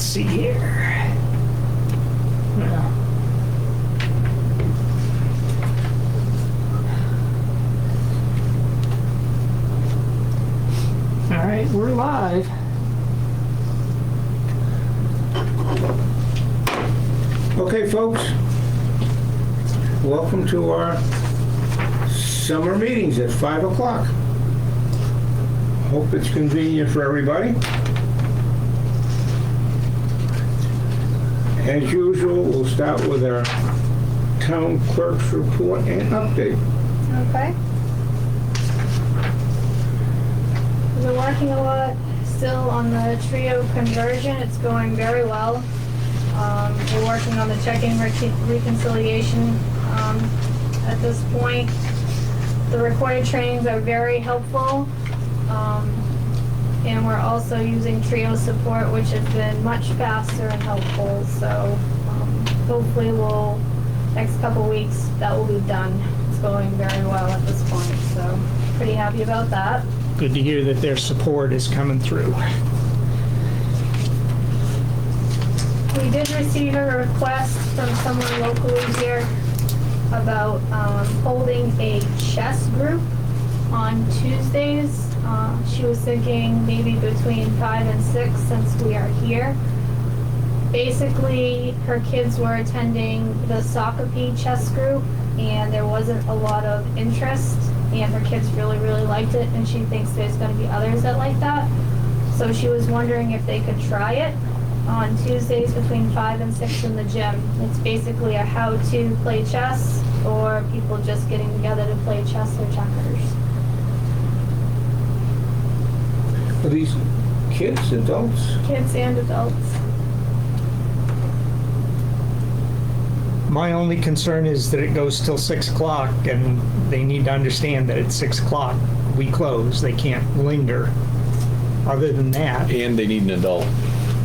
see here. Well, all right, we're live. Okay, folks, welcome to our summer meetings at 5 o'clock. Hope it's convenient for everybody. As usual, we'll start with our town clerk's report and update. Okay. We've been working a lot still on the trio conversion. It's going very well. We're working on the checking reconciliation at this point. The recorded trainings are very helpful. And we're also using trio support, which has been much faster and helpful. So hopefully next couple weeks, that will be done. It's going very well at this point. So pretty happy about that. Good to hear that their support is coming through. We did receive a request from someone locally here about holding a chess group on Tuesdays. She was thinking maybe between 5 and 6 since we are here. Basically, her kids were attending the Sockopee chess group and there wasn't a lot of interest and her kids really, really liked it and she thinks there's going to be others that like that. So she was wondering if they could try it on Tuesdays between 5 and 6 in the gym. It's basically a how to play chess or people just getting together to play chess or checkers. Are these kids, adults? Kids and adults. My only concern is that it goes till 6 o'clock and they need to understand that at 6 o'clock we close. They can't linger. Other than that, And they need an adult,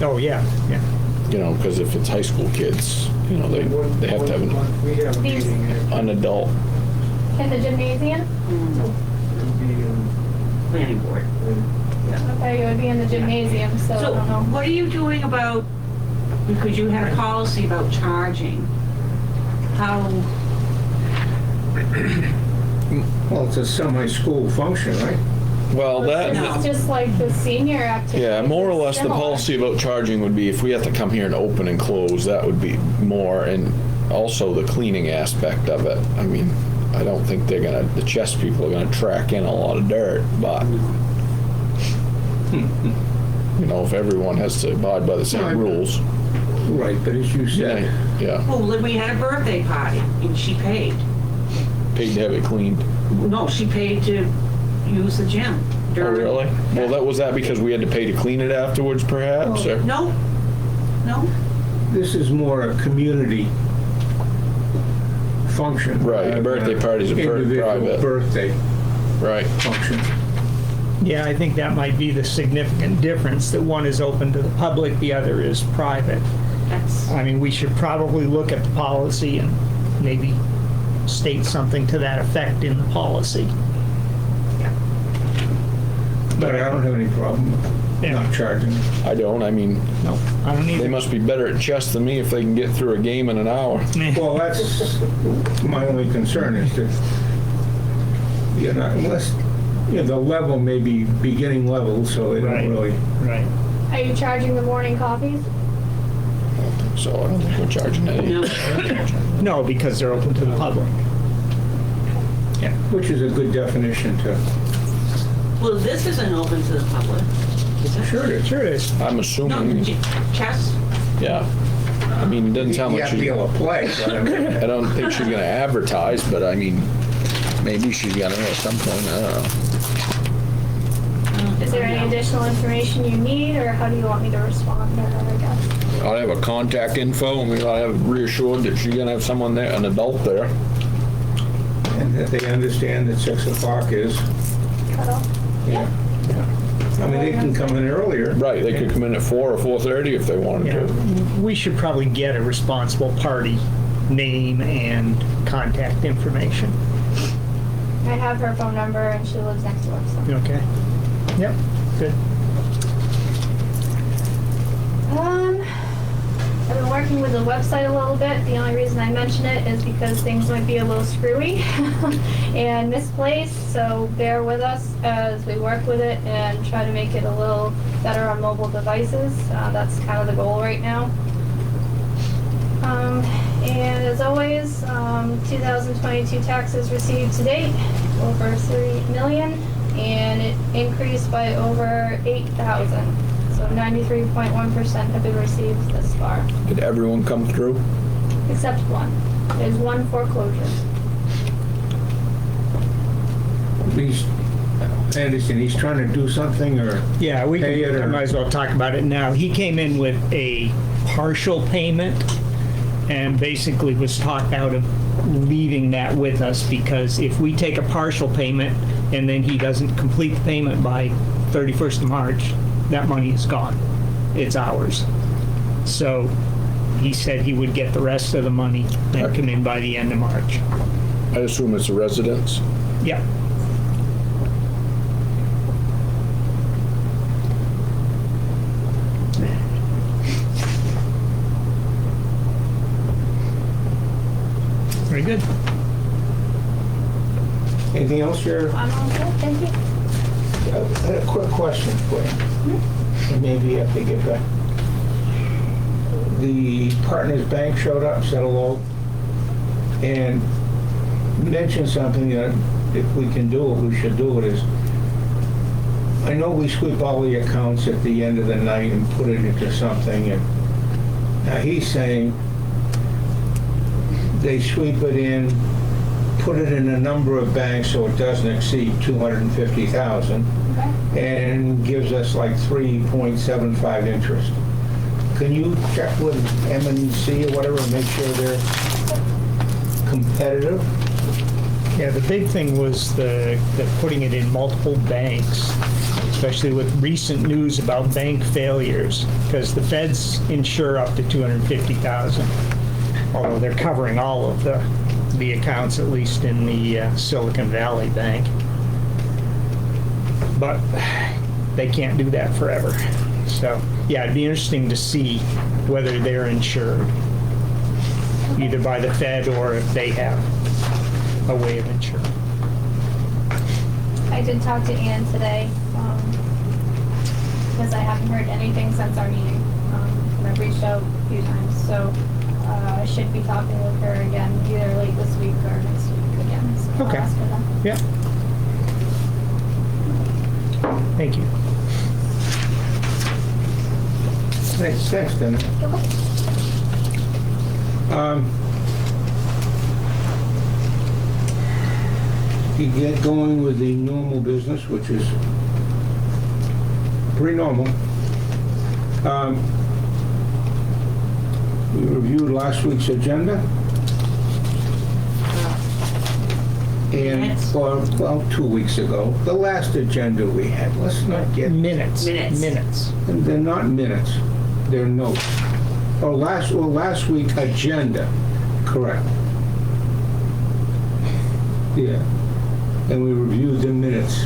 oh yeah, yeah. you know, because if it's high school kids, you know, they have to have We have a These- meeting an adult. In the gymnasium? Planning board. Okay, it would be in the gymnasium, so I So don't know. what are you doing about, because you had a policy about charging, how, Well, it's a semi-school function, right? Well, It's that, just like the senior activity. yeah, more or less the Similar. policy about charging would be if we have to come here and open and close, that would be more, and also the cleaning aspect of it. I mean, I don't think the chess people are gonna track in a lot of dirt, but, you know, if everyone has to abide by the Right. same rules. Right, but as you said, Yeah, well, we had a birthday party and she paid. paid to have it cleaned. No, she paid to use the gym. Oh, during- really? Well, was that because we had to pay to clean it afterwards, perhaps, or? No, no. this is more a community function. Right, a rather birthday than party's a individual private. birthday Right. function. Yeah, I think that might be the significant difference, that one is open to the public, the other is private. That's, I mean, we should probably look at the policy and maybe state something to that effect in the policy. But I don't have any problem Yeah. not charging. I don't, I mean, No, I don't they either. must be better at chess than me if they can get through a game in an hour. Well, that's my only concern is that, you know, unless, you know, the level may be beginning level, so they Right. don't really. Right. Are you charging the morning coffees? So I don't think we're charging any. no. No, because they're open to the public. Yeah. Which is a good definition to. Well, this isn't open to the public. Is it? Sure it is. Sure it is. I'm No, assuming, chess? yeah. I mean, it doesn't sound You like have to be she's, able to play, but I mean, I don't think she's gonna advertise, but I mean, maybe she's gonna at some point, I don't know. Is there any additional information you need, or how do you want me to respond to her, I guess? I'll have a contact info and we gotta have reassured that she's gonna have someone there, an adult there. and that they understand that 6 o'clock is, Cut off? yeah. I mean, they can come in earlier. Right, they could come in at 4 or 4:30 if they wanted Yeah. to. We should probably get a responsible party name and contact information. I have her phone number and she lives next door, so. Okay. Yep, good. working with the website a little bit. The only reason I mention it is because things might be a little screwy and misplaced, so bear with us as we work with it and try to make it a little better on mobile devices. That's kind of the goal right now. And as always, 2022 taxes received to date, over 3 million, and it increased by over 8,000. So 93.1% have been received this far, Did everyone come through? except one. There's one foreclosure. I understand, he's trying to do something, or? Yeah, we Pay it can, I or- might as well talk about it now. He came in with a partial payment and basically was talked out of leaving that with us, because if we take a partial payment and then he doesn't complete the payment by 31st of March, that money is gone. It's ours. So he said he would get the rest of the money and come in by the end of March. I assume it's a residence. Yeah. Very good. Anything else you're? I'm all good, thank you. I had a quick question for you. And maybe you have to get back. The Partners Bank showed up, said hello, and mentioned something that if we can do it, we should do it, is I know we sweep all the accounts at the end of the night and put it into something, and now he's saying they sweep it in, put it in a number of banks so it doesn't exceed 250,000, Okay. and gives us like 3.75 interest. Can you check with M&C or whatever and make sure they're competitive? Yeah, the big thing was the putting it in multiple banks, especially with recent news about bank failures, because the feds insure up to 250,000, although they're covering all of the accounts, at least in the Silicon Valley Bank. But they can't do that forever. So, yeah, it'd be interesting to see whether they're insured, either by the Fed or if they have a way of insurance. I did talk to Ann today, because I haven't heard anything since our meeting. And I've reached out a few times, so I should be talking with her again, either late this week or next week again. So I'll Okay. ask her then. Yeah. Thank you. Thanks, Dennis. You get going with the normal business, which is pretty normal. We reviewed last week's agenda. And, Minutes. well, 2 weeks ago, the last agenda we had, let's not get, Minutes. Minutes. Minutes. they're not minutes, they're notes. Last week, agenda, correct. Yeah. And we reviewed the minutes,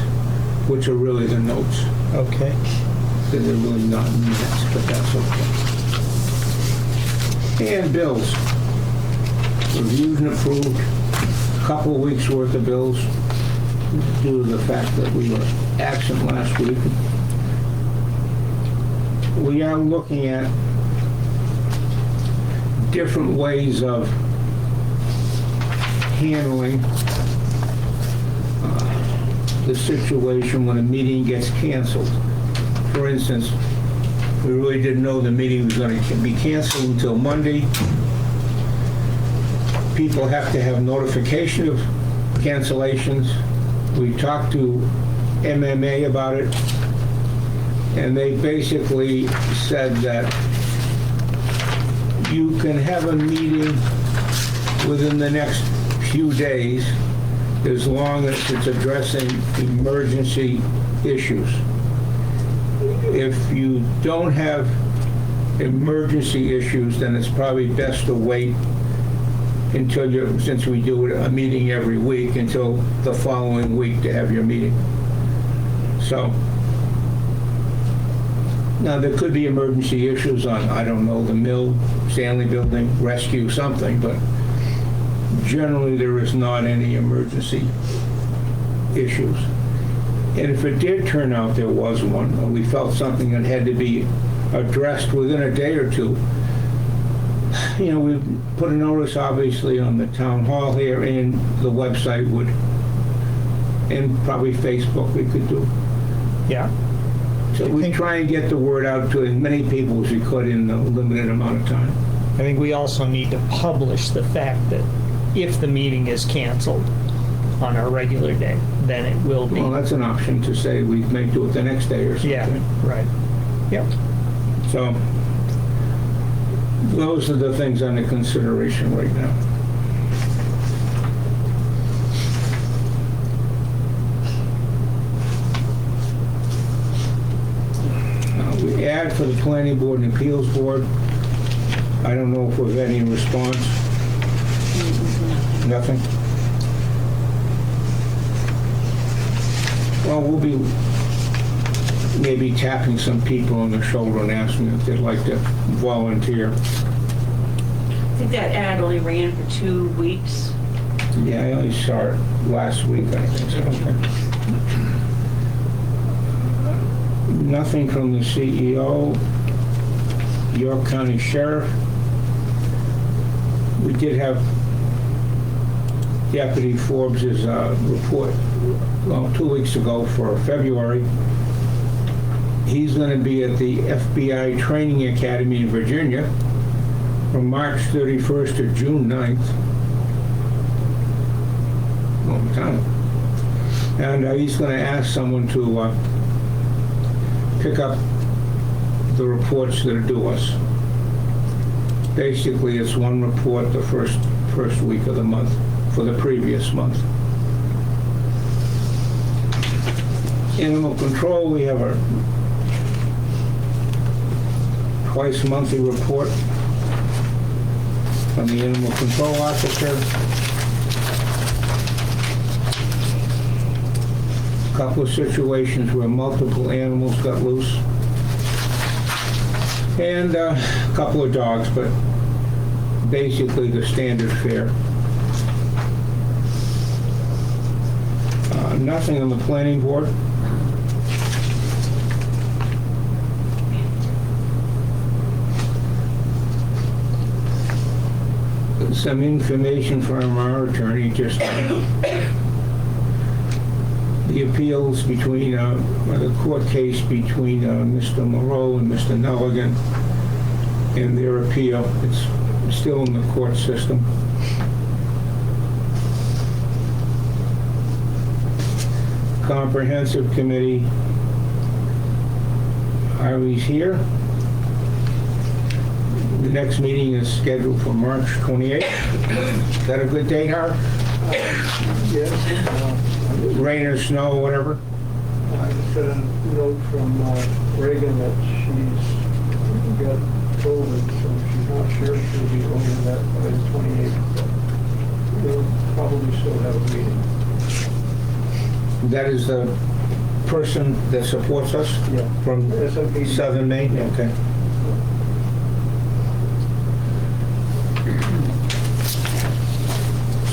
which are really the notes. Okay. They're really not minutes, but that's okay. And bills. Reviewed and approved a couple of weeks' worth of bills due to the fact that we were absent last week. We are looking at different ways of handling the situation when a meeting gets canceled. For instance, we really didn't know the meeting was going to be canceled until Monday. People have to have notification of cancellations. We talked to MMA about it, and they basically said that you can have a meeting within the next few days as long as it's addressing emergency issues. If you don't have emergency issues, then it's probably best to wait until since we do a meeting every week, until the following week to have your meeting. So Now, there could be emergency issues on, I don't know, the mill, Stanley Building, rescue, something, but generally there is not any emergency issues. And if it did turn out there was one, or we felt something that had to be addressed within a day or two, you know, we put a notice obviously on the town hall here, and the website would, and probably Facebook we could do. Yeah. So we try and get the word out to as many people as we could in a limited amount of time. I think we also need to publish the fact that if the meeting is canceled on our regular day, then it will be. Well, that's an option to say we may do it the next day or something. Yeah, right. Yep. So those are the things under consideration right now. We add for the Planning Board and Appeals Board. I don't know if we've had any response. Nothing? Well, we'll be maybe tapping some people on the shoulder and asking if they'd like to volunteer. I think that ad only ran for 2 weeks. Yeah, I only saw it last week, I think. So. Nothing from the CEO, York County Sheriff. We did have Deputy Forbes' report, well, 2 weeks ago for February. He's going to be at the FBI Training Academy in Virginia from March 31st to June 9th. Long time. And he's going to ask someone to pick up the reports that are due us. Basically, it's one report the first week of the month for the previous month. Animal control, we have our twice monthly report from the animal control officer. A couple of situations where multiple animals got loose. And a couple of dogs, but basically the standard fare. Nothing on the planning board. Some information from our attorney, just the appeals between, the court case between Mr. Moreau and Mr. Nelligan and their appeal. It's still in the court system. Comprehensive Committee, Harvey's here. The next meeting is scheduled for March 28th. Is that a good date, Harv? Yes. Rain or snow, whatever? I just got a note from Reagan that she's got COVID, so she's not sure if she'll be over that by the 28th. But we'll probably still have a meeting. That is the person that supports us? Yeah. From SOP. Southern Maine? Okay.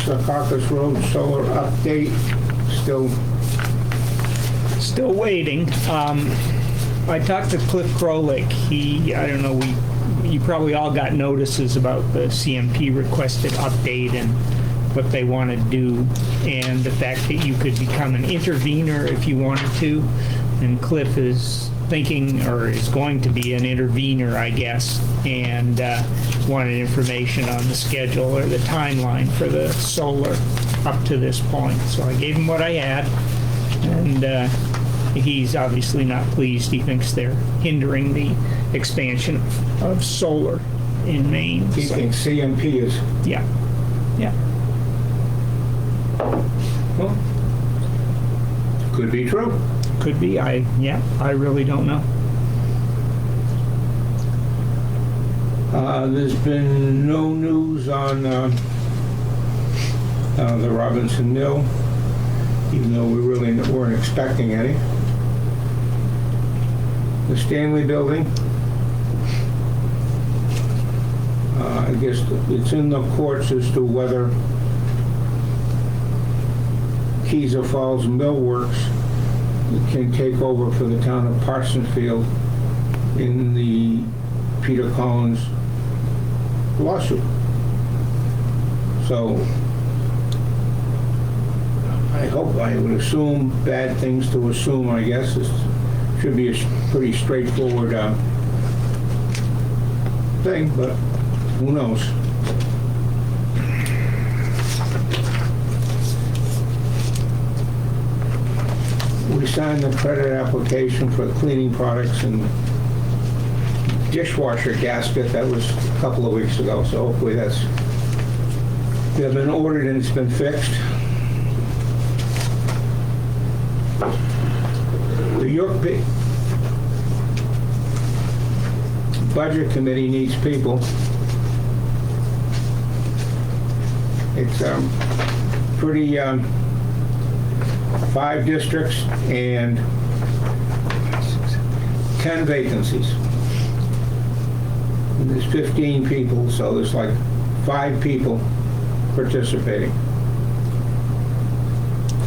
Secaucus Road solar update, Still waiting. I talked to Cliff Krolik. I don't know, you probably all got notices about the CMP requested update and what they want to do, and the fact that you could become an intervener if you wanted to. And Cliff is thinking, or is going to be an intervener, I guess, and wanted information on the schedule or the timeline for the solar up to this point. So I gave him what I had, and he's obviously not pleased. He thinks they're hindering the expansion of solar in Maine. he So, thinks CMP is, yeah, yeah. well, could be true. Could be. I really don't know. There's been no news on the Robinson Mill, even though we really weren't expecting any. The Stanley Building. I guess it's in the courts as to whether Keezer Falls Millworks can take over for the town of Parsonsfield in the Peter Collins lawsuit. So I would assume, bad things to assume, I guess. It should be a pretty straightforward thing, but who knows? We signed the credit application for cleaning products and dishwasher gasket. That was a couple of weeks ago, so hopefully they've been ordered and it's been fixed. The York Budget Committee needs people. It's pretty 5 districts and 10 vacancies. And there's 15 people, so there's like 5 people participating.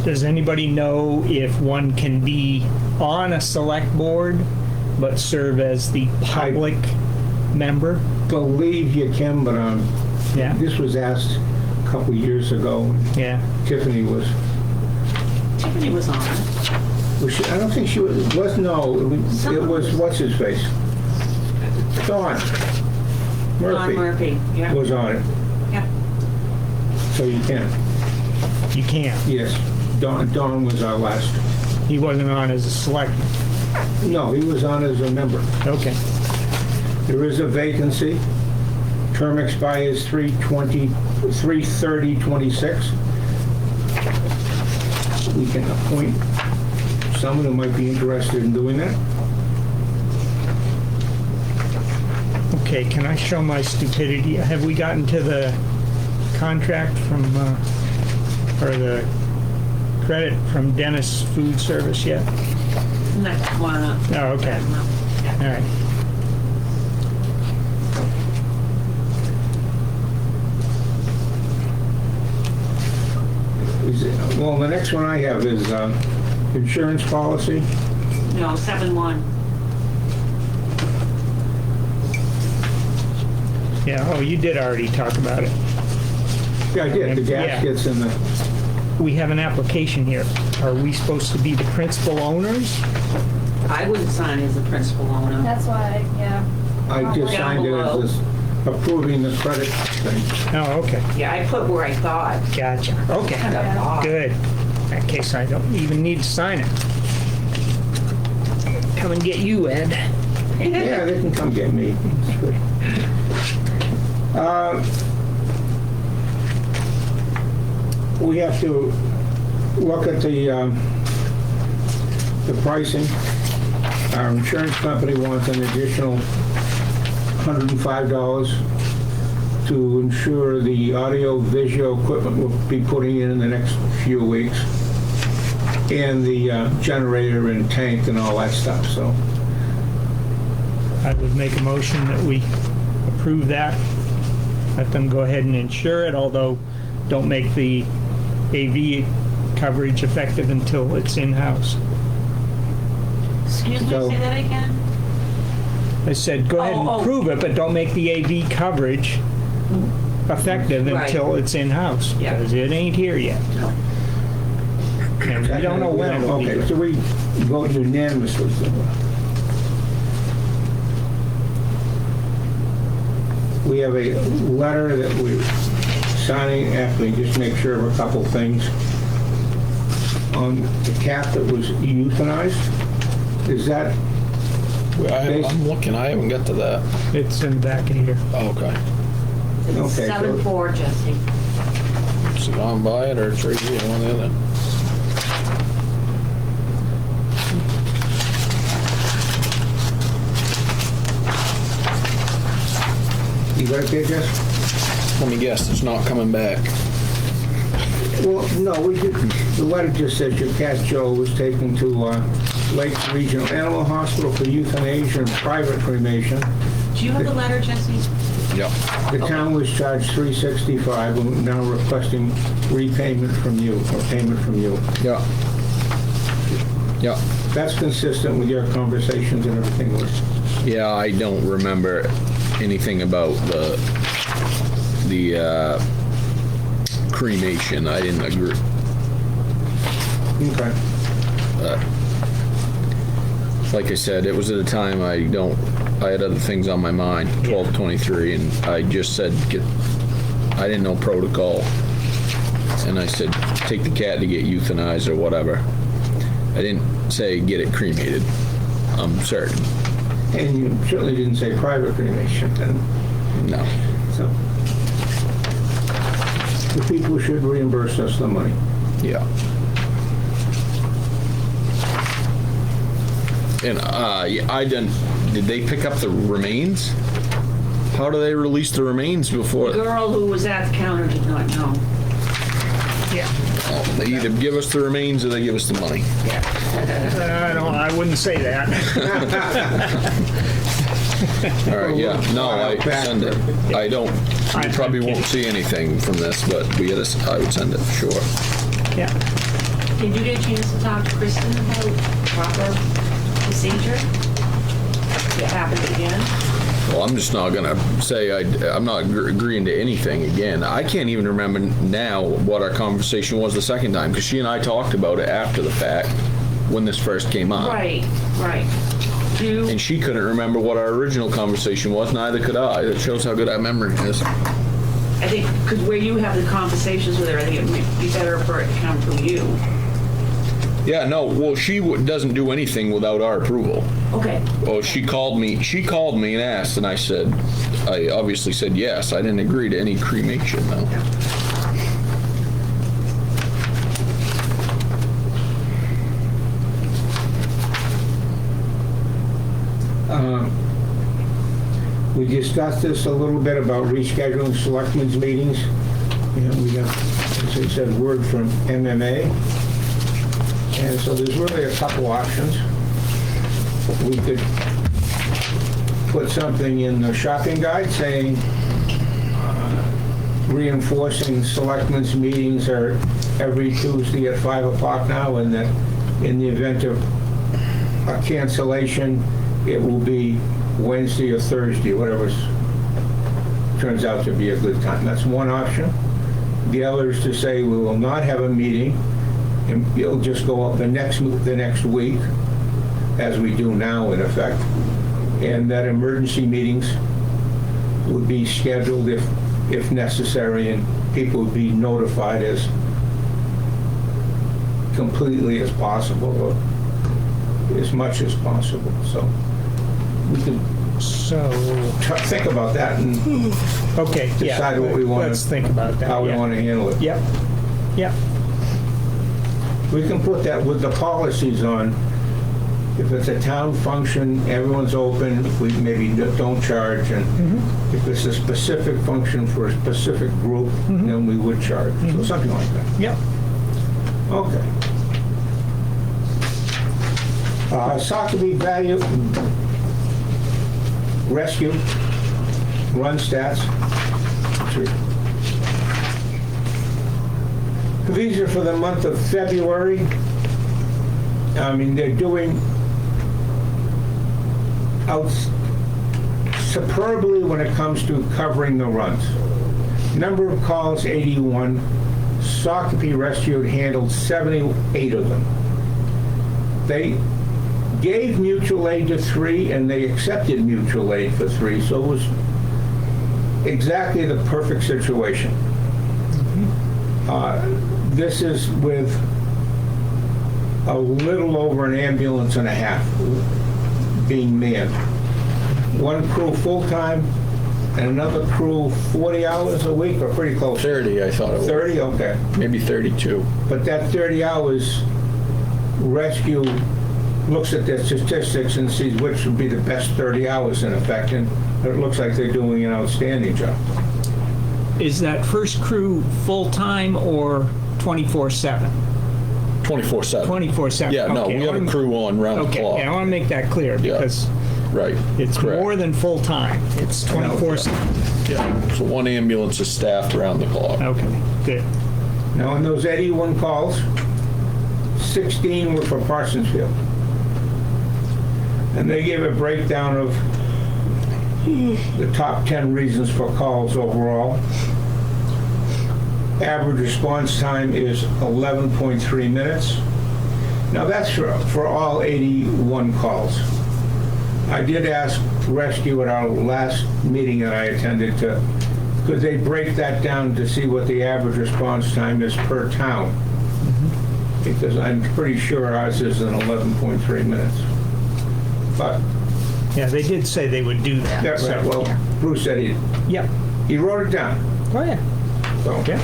Does anybody know if one can be on a select board but serve as the public member? Believe you can, but Yeah, this was asked a couple years ago. yeah. Tiffany was Tiffany was on it. she, I don't think she was no, it was what's his face? Don Don Murphy, yeah. was on it. Yeah. So you can. You can't. Yes. Don was our last. He wasn't on as a selectman. No, he was on as a member. Okay. There is a vacancy. Term expires 3/30/26. We can appoint someone who might be interested in doing that. Okay, can I show my stupidity? Have we gotten to the contract from, or the credit from Dennis Food Service yet? Next one up. Oh, okay. All right. Well, the next one I have is insurance policy. No, 7-1. Yeah, oh, you did already talk about it. Yeah, I did. The Yeah. gaskets and the, We have an application here. Are we supposed to be the principal owners? I wouldn't sign as the principal owner. That's why, yeah. I just Down signed it below. as approving the credit thing. Oh, okay. Yeah, I put where I thought. Gotcha. Okay. Kind of odd. Good. In that case, I don't even need to sign it. Come and get you, Ed. Yeah, they can come get me. It's good. We have to look at the pricing. Our insurance company wants an additional $105 to ensure the audio-visual equipment we'll be putting in the next few weeks, and the generator and tank and all that stuff, so. I would make a motion that we approve that. Let them go ahead and insure it, although don't make the AV coverage effective until it's in-house. Excuse me, So- say that again? I said, go ahead and Oh. approve it, but don't make the AV coverage effective Right. until it's in-house, Yeah. because it ain't here yet. No. And we don't know when it'll be. Okay, so we vote unanimously. We have a letter that we're signing after we just make sure of a couple things. On the cat that was euthanized, is that, I'm looking, I haven't got to that. It's in the back of here. Oh, okay. It's Okay, so- 7-4, Jesse. Is it on by it or it's right here, one of the other? you got it there, Jess? Let me guess, it's not coming back. Well, no, the letter just says your cat Joe was taken to Lakes Regional Animal Hospital for euthanasia and private cremation. Do you have the letter, Jesse? Yep. The town was charged $365 and now requesting repayment from you, or payment from you. Yeah. Yeah. That's consistent with your conversations and everything with. Yeah, I don't remember anything about the cremation. I didn't agree. Okay. Like I said, it was at a time I had other things on my mind, 12/23, and I just said, I didn't know protocol. And I said, take the cat to get euthanized or whatever. I didn't say get it cremated. I'm certain. And you certainly didn't say private cremation then. No. So the people should reimburse us the money. Yeah. And did they pick up the remains? How do they release the remains before? The girl who was at the counter did not know. Yeah. They either give us the remains or they give us the money. I wouldn't say that. All right, yeah. No, I send it. I don't. You probably won't see anything from this, but I would send it for sure. Yeah. Did you get a chance to talk to Kristen about proper procedure? It happened again? Well, I'm just not gonna say I'm not agreeing to anything again. I can't even remember now what our conversation was the second time, because she and I talked about it after the fact when this first came up. Right. And she couldn't remember what our original conversation was, neither could I. That shows how good our memory is. I think, because where you have the conversations with her, I think it would be better for it to come from you. Yeah, no, well, she doesn't do anything without our approval. Okay. Well, she called me and asked, and I obviously said yes. I didn't agree to any cremation, though. We discussed this a little bit about rescheduling selectmen's meetings. We got, as I said, word from MMA. And so there's really a couple options. We could put something in the shopping guide saying reinforcing selectmen's meetings are every Tuesday at 5 o'clock now, and that in the event of a cancellation, it will be Wednesday or Thursday, whatever turns out to be a good time. That's one option. The other is to say we will not have a meeting, and it'll just go up the next week, as we do now in effect, and that emergency meetings would be scheduled if necessary, and people would be notified as completely as possible, or as much as possible. So we can think about that and decide what we want. Let's think about that. How we want to handle it. Yep. We can put that with the policies on. If it's a town function, everyone's open, we maybe don't charge, and if it's a specific function for a specific group, then we would charge. So something like that. Yep. Okay. Sockeye value rescue run stats. These are for the month of February. I mean, they're doing out superbly when it comes to covering the runs. Number of calls, 81. Sockeye rescued handled 78 of them. They gave mutual aid to 3, and they accepted mutual aid for 3, so it was exactly the perfect situation. This is with a little over an ambulance and a half being manned. One crew full-time and another crew 40 hours a week, or pretty close. 30, I thought it was. 30, okay. Maybe 32. But that 30 hours rescue looks at their statistics and sees which would be the best 30 hours in effect, and it looks like they're doing an outstanding job. Is that first crew full-time or 24/7. 24/7. 24/7. Yeah, no, Okay, we I have a wanna- crew on round the Okay, clock. yeah, I want to make that clear Yeah. because Right. it's Correct. more than full-time. It's 24/7. Yeah. So one ambulance is staffed around the clock. Okay, good. Now, in those 81 calls, 16 were for Parsonsfield. And they gave a breakdown of the top 10 reasons for calls overall. Average response time is 11.3 minutes. Now, that's for all 81 calls. I did ask Rescue at our last meeting that I attended to, could they break that down to see what the average response time is per town? Because I'm pretty sure ours is an 11.3 minutes. But, Yeah, they did say they would do that. that's so, right, well, yeah. Bruce said Yep. he wrote it down, Oh, yeah. so. Yeah.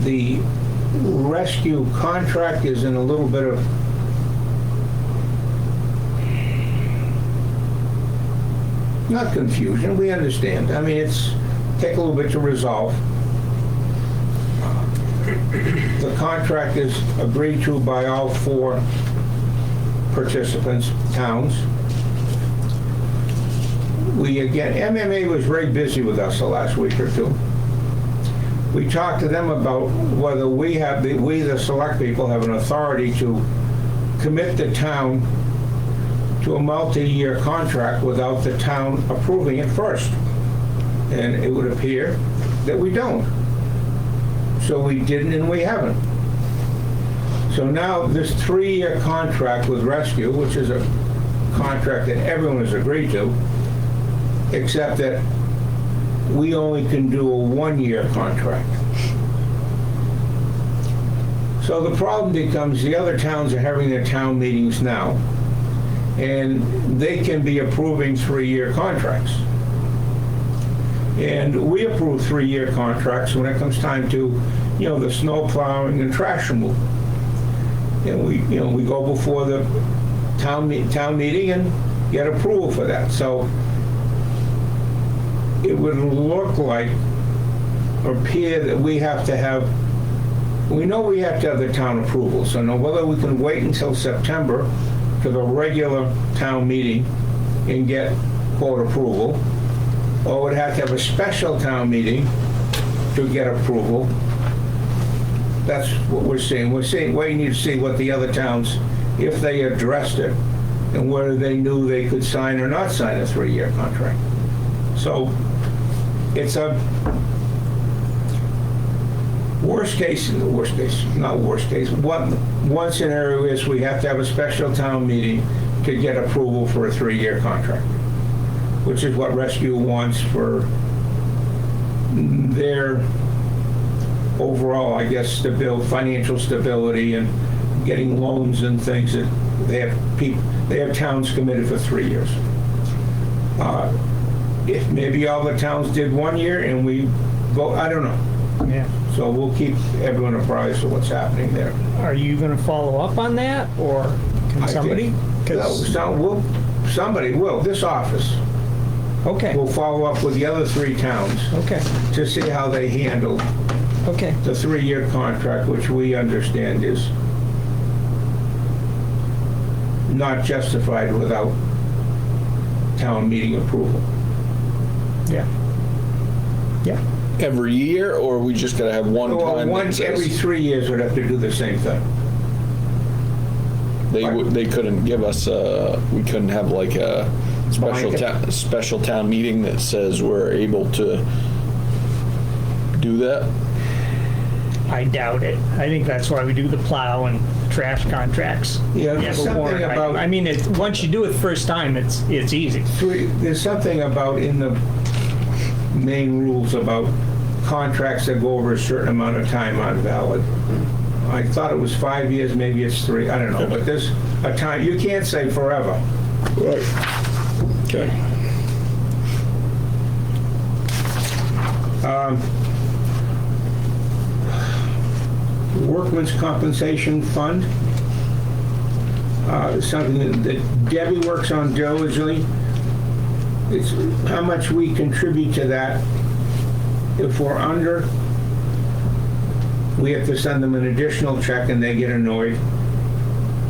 The rescue contract is in a little bit of not confusion, we understand. I mean, it's take a little bit to resolve. The contract is agreed to by all 4 participants, towns. MMA was very busy with us the last week or two. We talked to them about whether we, the select people, have an authority to commit the town to a multi-year contract without the town approving it first. And it would appear that we don't. So we didn't and we haven't. So now this 3-year contract with Rescue, which is a contract that everyone has agreed to, except that we only can do a 1-year contract. So the problem becomes the other towns are having their town meetings now, and they can be approving 3-year contracts. And we approve 3-year contracts when it comes time to, the snow plowing and trash removal. And we go before the town meeting and get approval for that. So it would look like, or appear that we have to have the town approval. So now whether we can wait until September to the regular town meeting and get quote approval, or would have to have a special town meeting to get approval. That's what we're saying. We're saying waiting to see what the other towns, if they addressed it, and whether they knew they could sign or not sign a 3-year contract. So it's a one scenario is we have to have a special town meeting to get approval for a 3-year contract, which is what Rescue wants for their overall, I guess, financial stability and getting loans and things that they have towns committed for 3 years. If maybe all the towns did 1 year and we vote, I don't know. Yeah. So we'll keep everyone apprised of what's happening there. Are you going to follow up on that, or can somebody? Somebody will. This office Okay. will follow up with the other 3 towns Okay. to see how they handle Okay. the 3-year contract, which we understand is not justified without town meeting approval. Yeah. Yeah. Every year, or we just gotta have one Well, time that every says 3 years would have to do the same thing. they couldn't give us we couldn't have like a special town meeting that says we're able to do that? I doubt it. I think that's why we do the plow and trash contracts. Yeah, You there's have a something warrant item. about- I mean, once you do it first time, it's easy. There's something about in the main rules about contracts that go over a certain amount of time aren't valid. I thought it was 5 years, maybe it's 3, I don't know, but there's a time, you can't say forever. Right. Okay. Workman's Compensation Fund. something that Debbie works on diligently. It's how much we contribute to that. If we're under, we have to send them an additional check and they get annoyed.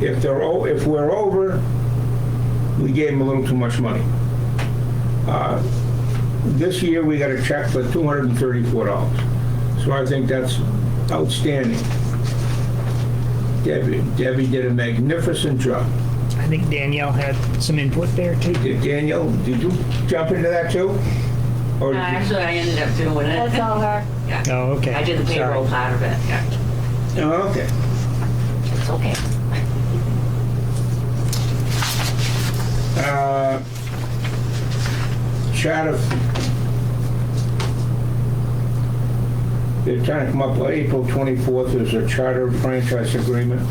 If we're over, we gave them a little too much money. This year we got a check for $234. So I think that's outstanding. Debbie did a magnificent job. I think Danielle had some input there too. Danielle, did you jump into that too? Or did you- Actually, I ended up doing it. That's all her. Yeah. Oh, okay. I did the payroll Sorry. part of it, yeah. Oh, okay. It's okay. Charter, they're trying to come up with April 24th, there's a charter franchise agreement.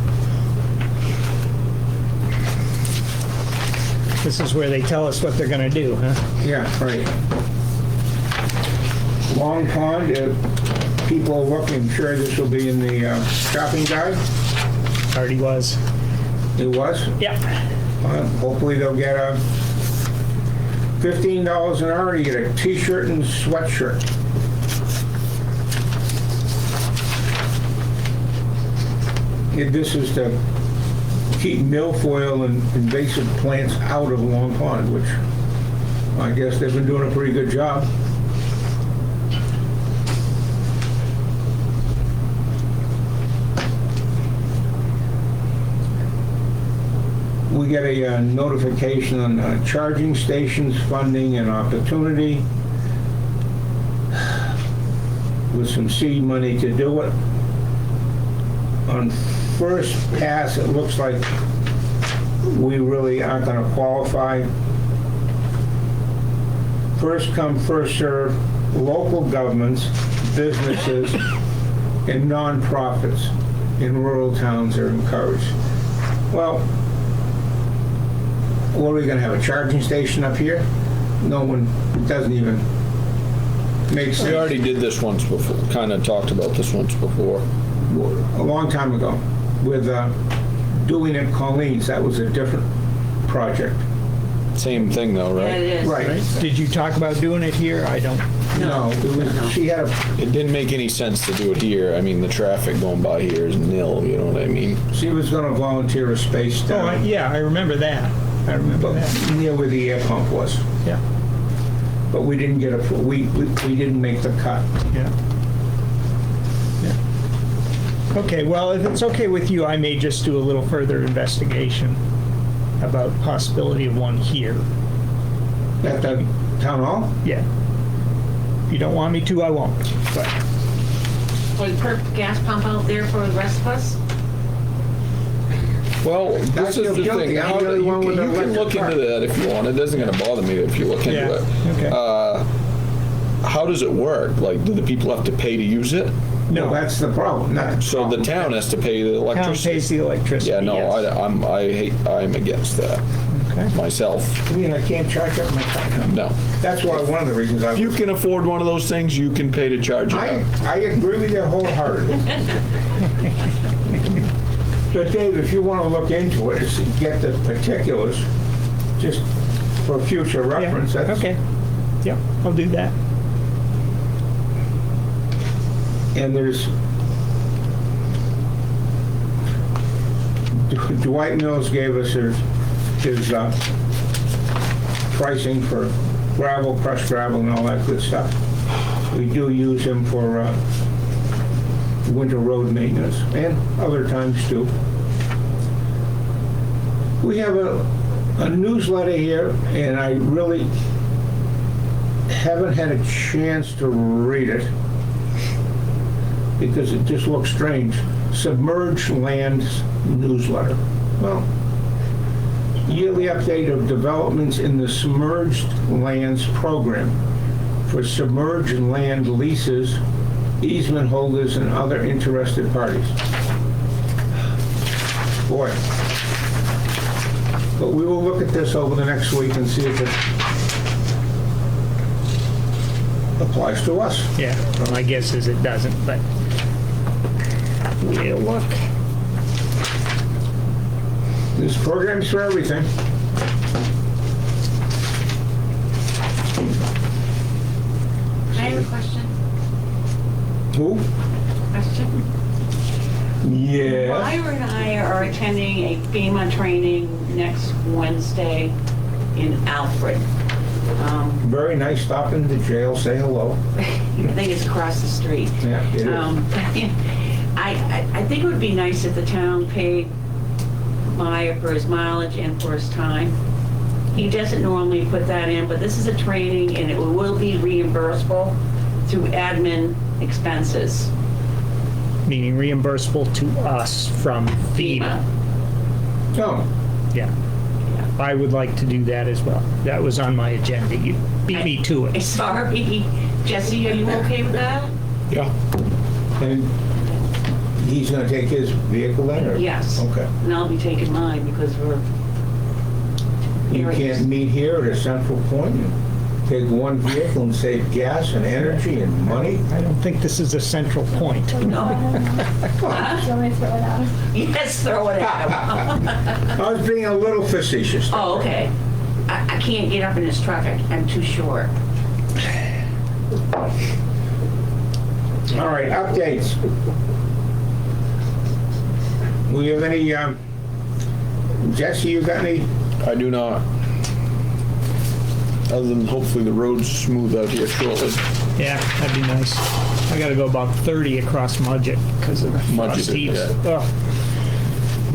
This is where they tell us what they're gonna do, huh? Yeah, right. Long Pond, people are looking, I'm sure this will be in the shopping guide. Already was. It was. Yep. Hopefully they'll get a $15 an hour, you get a t-shirt and sweatshirt. This is to keep milfoil and invasive plants out of Long Pond, which I guess they've been doing a pretty good job. We get a notification on charging stations, funding and opportunity with some seed money to do it. On first pass, it looks like we really aren't going to qualify. First come, first serve, local governments, businesses, and nonprofits in rural towns are encouraged. Well, what are we going to have, a charging station up here? No one, it doesn't even make sense. We already did this once before, kind of talked about this once before. A long time ago with doing it Colleen's. That was a different project. Same thing though, Yeah, right? it is. Right. Did you talk about doing it here? I don't. No, it was, she had a, It didn't make any sense to do it here. I mean, the traffic going by here is nil, you know what I mean? she was going to volunteer a space Oh, down. yeah, I remember that. I remember that. Near where the air pump was. Yeah, But we didn't get we didn't make the cut. yeah. Yeah. Okay, well, if it's okay with you, I may just do a little further investigation about possibility of one here. At the town hall? Yeah. If you don't want me to, I won't. But Will you put a gas pump out there for the rest of us? Well, I this feel is the guilty. thing. I'm How the do only you one can, with you an can look electric into that if you want. It doesn't going to bother me if you look into Yeah, it. okay. How does it work? Like, do the people have to pay to use it? No, that's the problem. Not the So the problem. town has to pay the town electricity? pays the electricity. Yeah, no, yes. I'm against that Okay. myself. I mean, I can't charge up my car. No. That's why one of the reasons If you can afford one of those things, you can pay to charge it up. I agree with you wholeheartedly. But Dave, if you want to look into it, is get the particulars, just for future reference. Yeah, that's- okay. Yep, I'll do that. And there's Dwight Mills gave us his pricing for gravel, crushed gravel, and all that good stuff. We do use him for winter road maintenance and other times too. We have a newsletter here, and I really haven't had a chance to read it because it just looks strange. Submerged Lands Newsletter. Well, yearly update of developments in the Submerged Lands Program for submerged land leases, easement holders, and other interested parties. Boy. But we will look at this over the next week and see if it applies to us. Yeah, well, my guess is it doesn't, but we'll look. There's programs for everything. I have a question. Who? Question. Yeah. Myra and I are attending a FEMA training next Wednesday in Alfred. Very nice. Stop in the jail, say hello. I think it's across the street. Yeah, it is. I think it would be nice if the town paid Meyer for his mileage and for his time. He doesn't normally put that in, but this is a training and it will be reimbursable through admin expenses. Meaning reimbursable to us from FEMA. Oh, Yeah. I would like to do that as well. That was on my agenda. You beat me to it. Sorry, Jesse, are you okay with that? Yeah. and he's gonna take his vehicle then, or? Yes. Okay. And I'll be taking mine because we're. You can't meet here at a central point and take one vehicle and save gas and energy and money? I don't think this is a central point. No. Do you want me to throw it out? Yes, throw it at him. I was being a little facetious. Oh, okay. I can't get up in this truck. I'm too short. All right, updates. We have any, Jesse, you got any? I do not. Other than hopefully the road's smooth out here shortly. Yeah, that'd be nice. I gotta go about 30 across Mudgett because of the frost Mudgett, heaves. yeah. Ugh.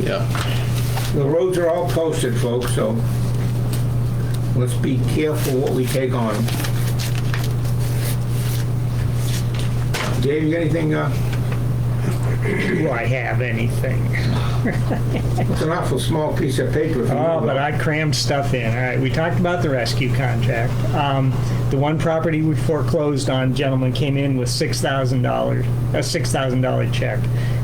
Yeah. The roads are all posted, folks, so let's be careful what we take on. Dave, you got anything, Do I have anything? it's an awful small piece of paper. for you. Oh, but I crammed stuff in. All right, we talked about the rescue contract. The one property we foreclosed on, gentleman came in with $6,000, a $6,000 check.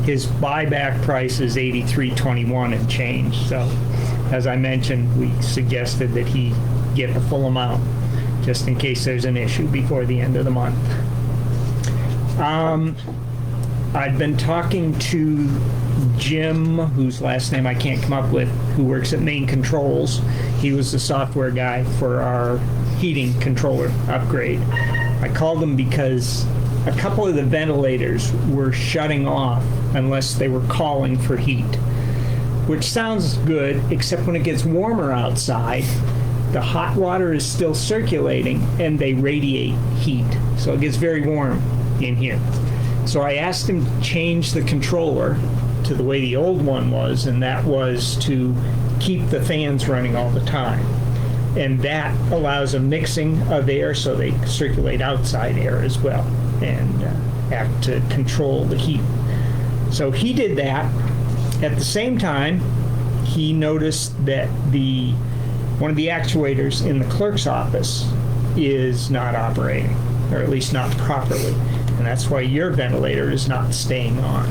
His buyback price is $83.21 and change. So, as I mentioned, we suggested that he get the full amount, just in case there's an issue before the end of the month. I've been talking to Jim, whose last name I can't come up with, who works at Main Controls. He was the software guy for our heating controller upgrade. I called him because a couple of the ventilators were shutting off unless they were calling for heat, which sounds good, except when it gets warmer outside, the hot water is still circulating and they radiate heat. So it gets very warm in here. So I asked him to change the controller to the way the old one was, and that was to keep the fans running all the time. And that allows a mixing of air so they circulate outside air as well and act to control the heat. So he did that. At the same time, he noticed that one of the actuators in the clerk's office is not operating, or at least not properly. And that's why your ventilator is not staying on.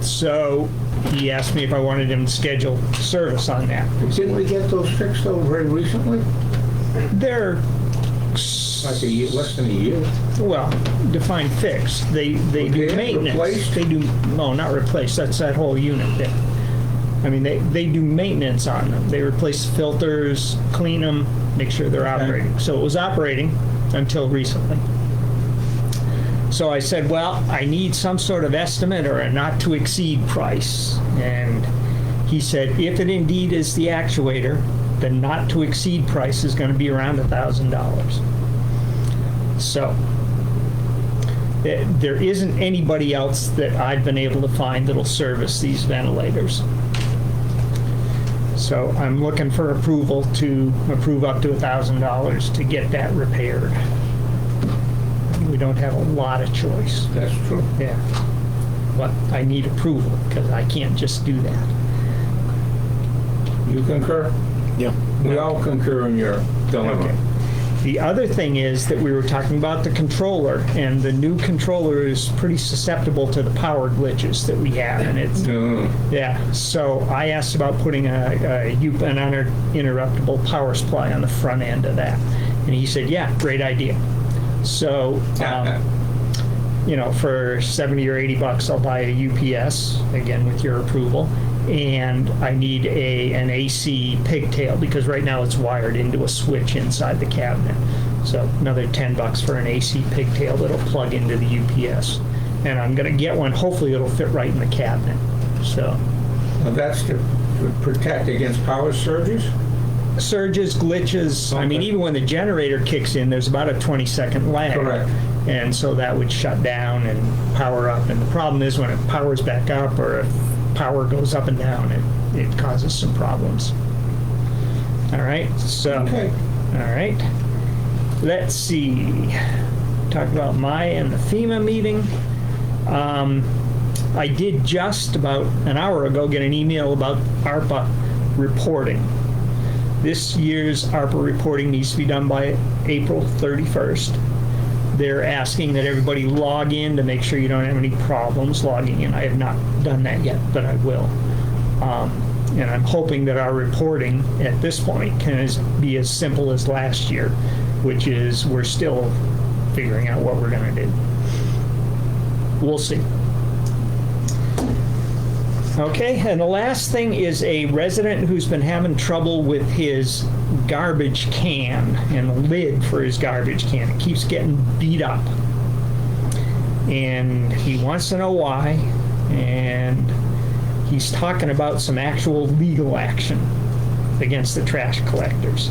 So he asked me if I wanted him to schedule service on that. Didn't we get those fixed though very recently? They're, Like a year, less than a year? well, define fixed. They do Okay, maintenance. replaced? They do, no, not replaced. That's that whole unit there. I mean, they do maintenance on them. They replace filters, clean them, make sure they're operating. So it was operating until recently. So I said, well, I need some sort of estimate or a not-to-exceed price. And he said, if it indeed is the actuator, the not-to-exceed price is going to be around $1,000. So there isn't anybody else that I've been able to find that'll service these ventilators. So I'm looking for approval to approve up to $1,000 to get that repaired. We don't have a lot of choice. That's true. Yeah. But I need approval because I can't just do that. You concur? Yeah. We all concur in your dilemma. Okay. The other thing is that we were talking about the controller, and the new controller is pretty susceptible to the power glitches that we have, and it's yeah. So I asked about putting an uninterruptible power supply on the front end of that, and he said, "Yeah, great idea." So, for $70 or $80, I'll buy a UPS again with your approval, and I need an AC pigtail, because right now it's wired into a switch inside the cabinet. So another $10 for an AC pigtail that'll plug into the UPS. And I'm gonna get one, hopefully it'll fit right in the cabinet, so. Now that's to protect against power surges? Surges, glitches, I mean, Okay. even when the generator kicks in, there's about a 20-second lag. Correct. And so that would shut down and power up. And the problem is when it powers back up, or if power goes up and down, it causes some problems. All right, so, Okay. all right. Let's see. Talk about Maya and the FEMA meeting. I did just about an hour ago get an email about ARPA reporting. This year's ARPA reporting needs to be done by April 31st. They're asking that everybody log in to make sure you don't have any problems logging in. I have not done that yet, but I will. And I'm hoping that our reporting at this point can be as simple as last year, which is we're still figuring out what we're going to do. We'll see. Okay, and the last thing is a resident who's been having trouble with his garbage can and the lid for his garbage can. It keeps getting beat up. And he wants to know why, and he's talking about some actual legal action against the trash collectors.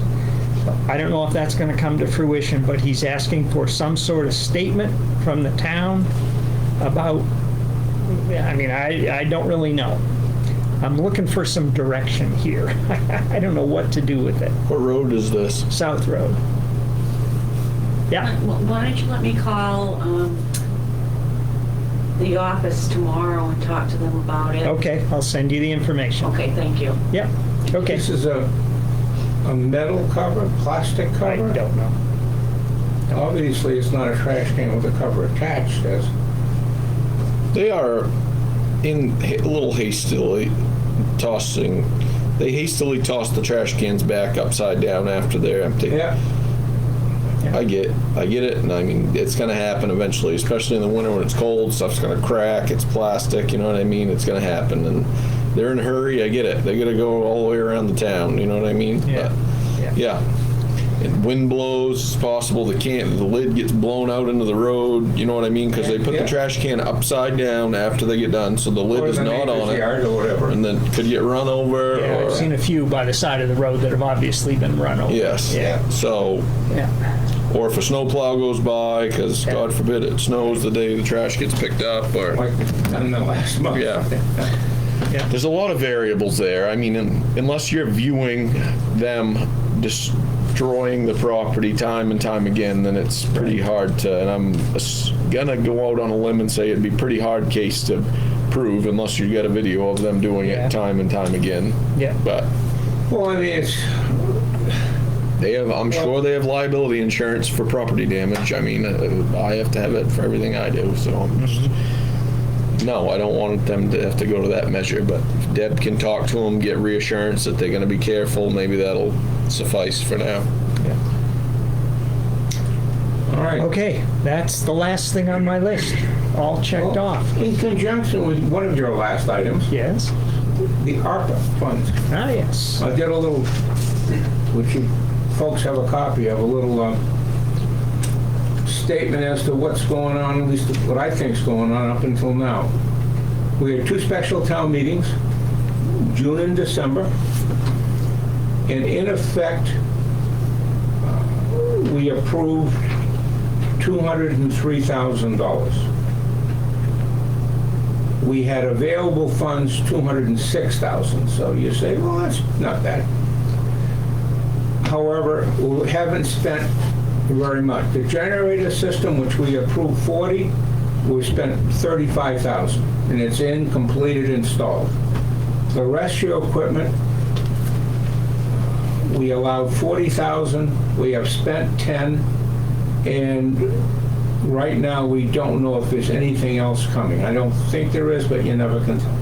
I don't know if that's going to come to fruition, but he's asking for some sort of statement from the town about, I mean, I don't really know. I'm looking for some direction here. I don't know what to do with it. What road is this? South Road. Yeah, Well, why don't you let me call the office tomorrow and talk to them about it? okay, I'll send you the information. Okay, thank you. Yep, okay. This is a metal cover, plastic I cover? don't know. Obviously, it's not a trash can with a cover attached, as They are a little hastily tossing. They hastily toss the trash cans back upside down after they're empty. yeah. I get it, and I mean it's gonna happen eventually, especially in the winter when it's cold. Stuff's gonna crack. It's plastic, you know what I mean? It's gonna happen, and they're in a hurry. I get it. They gotta go all the way around the town. You know what I mean? Yeah. But, yeah. And wind blows, it's possible the lid gets blown out into the road. You know what I mean? Because they put Yeah. the trash can upside down after they get done, so the lid Or is the not neighbor's on it, yard or whatever. and then could get run over. Yeah, or, I've seen a few by the side of the road that have obviously been run over. Yes. Yeah. So. Yeah. Or if a snowplow goes by, because God forbid it snows the day the trash gets picked up, or Like in the last month. Yeah. There's a lot of variables there. I mean, unless you're viewing them destroying the property time and time again, then it's pretty hard to. And I'm gonna go out on a limb and say it'd be a pretty hard case to prove unless you get a video of them doing Yeah. it time and time again. Yeah. But Well, I mean, it's, they have. I'm sure they have liability insurance for property damage. I mean, I have to have it for everything I do. So I'm just, no, I don't want them to have to go to that measure. But if Deb can talk to them, get reassurance that they're going to be careful, maybe that'll suffice for now. all right. Okay, that's the last thing on my list. All checked Well, off. In conjunction with one of your last items, Yes? the ARPA funds. Ah, yes. I did a little, which you folks have a copy of, a little statement as to what's going on, at least what I think's going on up until now. We had two special town meetings, June and December, and in effect, we approved $203,000. We had available funds, $206,000, so you say, well, that's not bad. However, we haven't spent very much. The generator system, which we approved 40, we spent 35,000, and it's in, completed, installed. The rescue equipment, we allowed 40,000, we have spent 10, and right now, we don't know if there's anything else coming. I don't think there is, but you never can tell.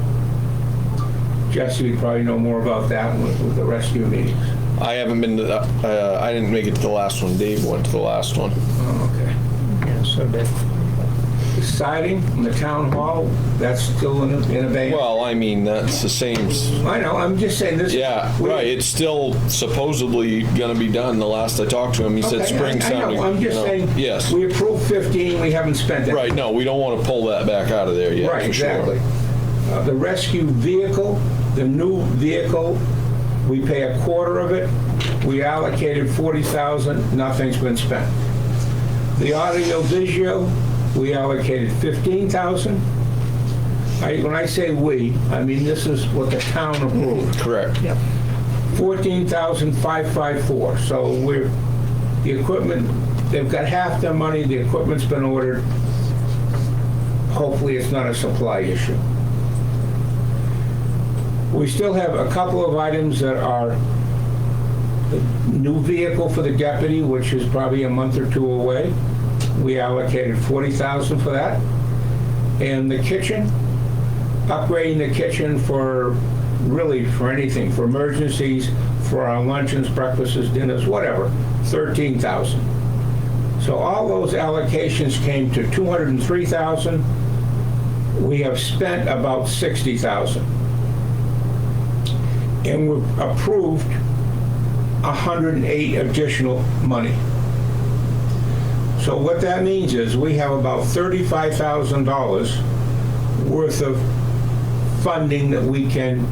Jesse would probably know more about that with the rescue meetings. I haven't been to that. I didn't make it to the last one. Dave went to the last one. Oh, okay. Yeah, so that, siding in the town hall, that's still in abeyance. Well, I mean, that's the same, I know, I'm just saying this. yeah, right, it's still supposedly gonna be done. The last I talked to him, he said Okay, spring I sounding. know, I'm just saying. Yes, We approved 15, we haven't spent that. right, no, we don't wanna pull that back out of there yet, Right, for sure. exactly. The rescue vehicle, the new vehicle, we pay a quarter of it. We allocated 40,000, nothing's been spent. The audio visual, we allocated 15,000. When I say we, I mean this is what the town approved. Correct. 14,554. So the equipment, they've got half their money, the equipment's been ordered. Hopefully it's not a supply issue. We still have a couple of items that are the new vehicle for the deputy, which is probably a month or two away. We allocated 40,000 for that. And the kitchen, upgrading the kitchen for anything, for emergencies, for our luncheons, breakfasts, dinners, whatever, 13,000. So all those allocations came to 203,000. We have spent about 60,000. And we've approved 108 additional money. So what that means is we have about $35,000 worth of funding that we can,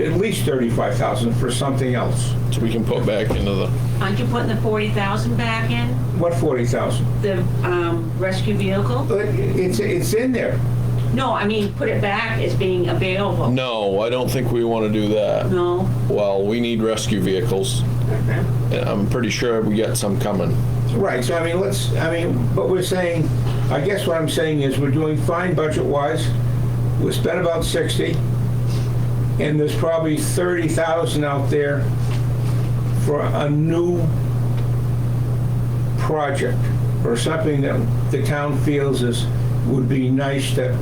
at least 35,000 for something else. So we can put back into the, Aren't you putting the 40,000 back in, What 40,000? the rescue vehicle? It's in there. No, I mean, put it back as being available. no, I don't think we wanna do that. No? Well, we need rescue vehicles. And I'm pretty sure we got some coming. Right, so but we're saying, I guess what I'm saying is we're doing fine budget-wise. We spent about 60, and there's probably 30,000 out there for a new project or something that the town feels would be nice to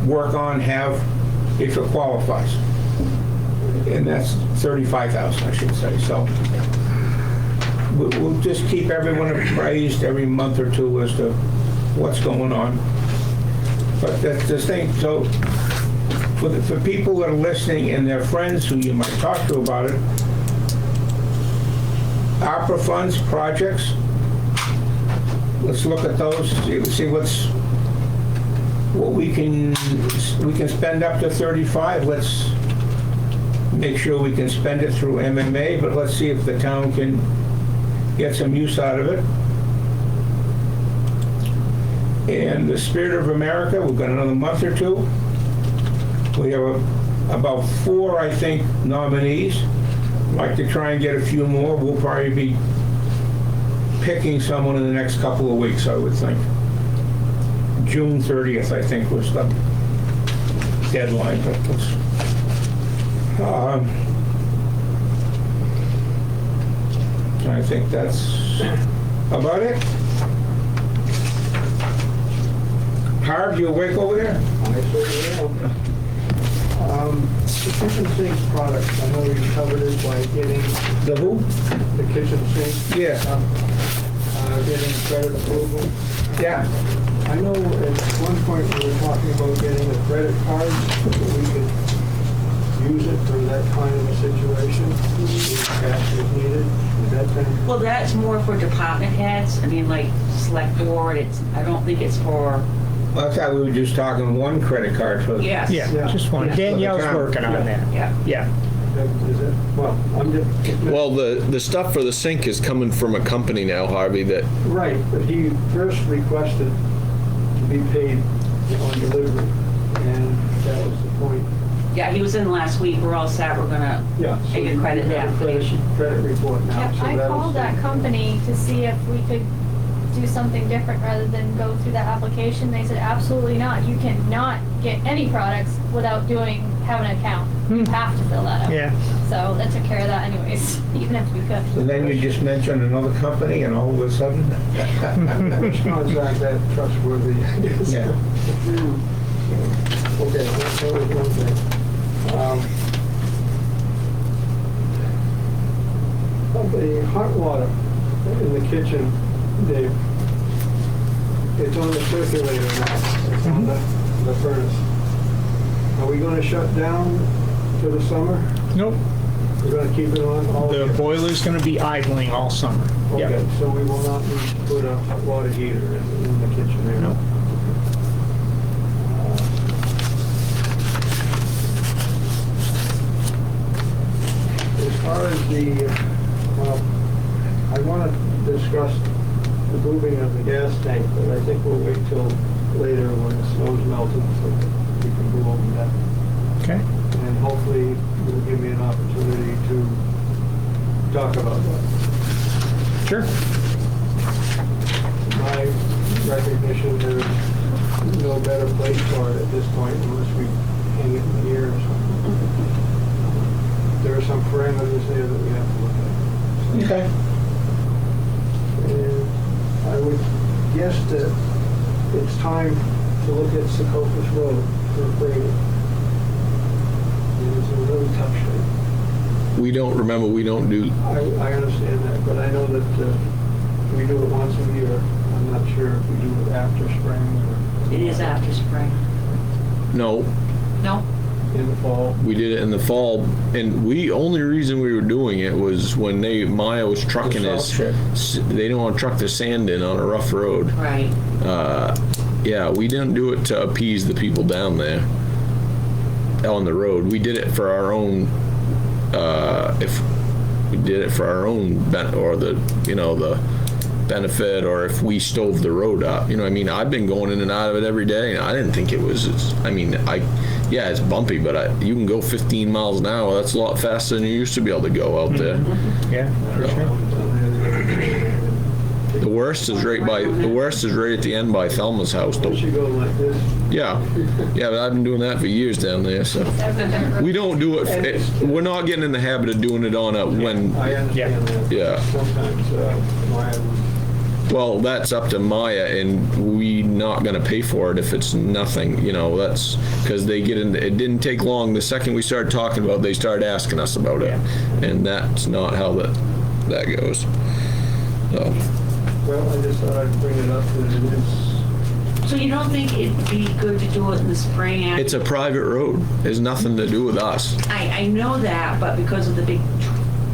work on, have, if it qualifies. And that's 35,000, I should say, so. We'll just keep everyone appraised every month or two as to what's going on. But that's the thing, so for people that are listening and their friends who you might talk to about it, ARPA funds, projects, let's look at those, see what we can spend up to 35. Let's make sure we can spend it through MMA, but let's see if the town can get some use out of it. And the Spirit of America, we've got another month or two. We have about 4, I think, nominees. I'd like to try and get a few more. We'll probably be picking someone in the next couple of weeks, I would think. June 30th, I think, was the deadline. But I think that's about it. Harv, you awake over there? I certainly am. The kitchen sink products, I know you covered it by getting The who? the kitchen sink, Yeah. getting credit approval. Yeah. I know at one point we were talking about getting a credit card so that we could use it for that kind of a situation, if cash is needed. Is that been? Well, that's more for department heads. I mean, like Selectboard, I don't think it's for, Well, I thought we were just talking one credit card for. yes. Yeah, just one. Danielle's working on that. Yeah. Yeah. Is it? Well, I'm just. Well, the stuff for the sink is coming from a company now, Harvey, that, Right, but he first requested to be paid on delivery, and that was the point. Yeah, he was in last week. We're all set. We're gonna Yeah. so make a credit you have a application. Credit report now. Yep, so I that was called the- that company to see if we could do something different rather than go through that application. They said, absolutely not. You cannot get any products without having an account. You have to fill that out. Yeah. So that took care of that anyways, even if we could. And then you just mentioned another company and all of a sudden. Which one's that trustworthy, I guess. Yeah. Okay, that was one thing. The hot water in the kitchen, Dave, it's on the circulator now. It's on the furnace. Are we gonna shut down for the summer? Nope. We're gonna keep it on all The year? boiler's gonna be idling all summer. Yep. Okay, so we will not need to put a hot water heater in the kitchen there? Nope. As far as well, I want to discuss the moving of the gas tank, but I think we'll wait till later when the snow's melted so we can go over that. Okay. And hopefully you'll give me an opportunity to talk about that. Sure. My recognition, there's no better place for it at this point unless we hang it in the air or something. There are some parameters there that we have to look at. Okay. And I would guess that it's time to look at Secocas Road for grading. It is in really tough shape. We don't do, I understand that, but I know that we do it once a year. I'm not sure if we do it after spring or It is after spring. no, No? in the fall. we did it in the fall, and only reason we were doing it was when Maya was trucking The his, salt they didn't want to truck the sand in on a rough road. Right. Yeah, we didn't do it to appease the people down there on the road. We did it for our own, if we did it for our own the benefit, or if we stove the road up. You know what I mean? I've been going in and out of it every day, and I didn't think it was, yeah, it's bumpy, but you can go 15 miles an hour. That's a lot faster than you used to be able to go out there. Yeah, for sure. The worst is right at the end by Thelma's house. Once you go like this, Yeah, but I've been doing that for years down there, so. We don't do it, we're not getting in the habit of doing it on a when, I understand that. Yeah. Sometimes Maya would well, that's up to Maya, and we not gonna pay for it if it's nothing, that's, because they get in, it didn't take long, the second we started talking about it, they started asking us about it, and that's not how that goes. So, well, I just thought I'd bring it up that it is. So you don't think it'd be good to do it in the spring? it's a private road, has nothing to do with us. I know that, but because of the big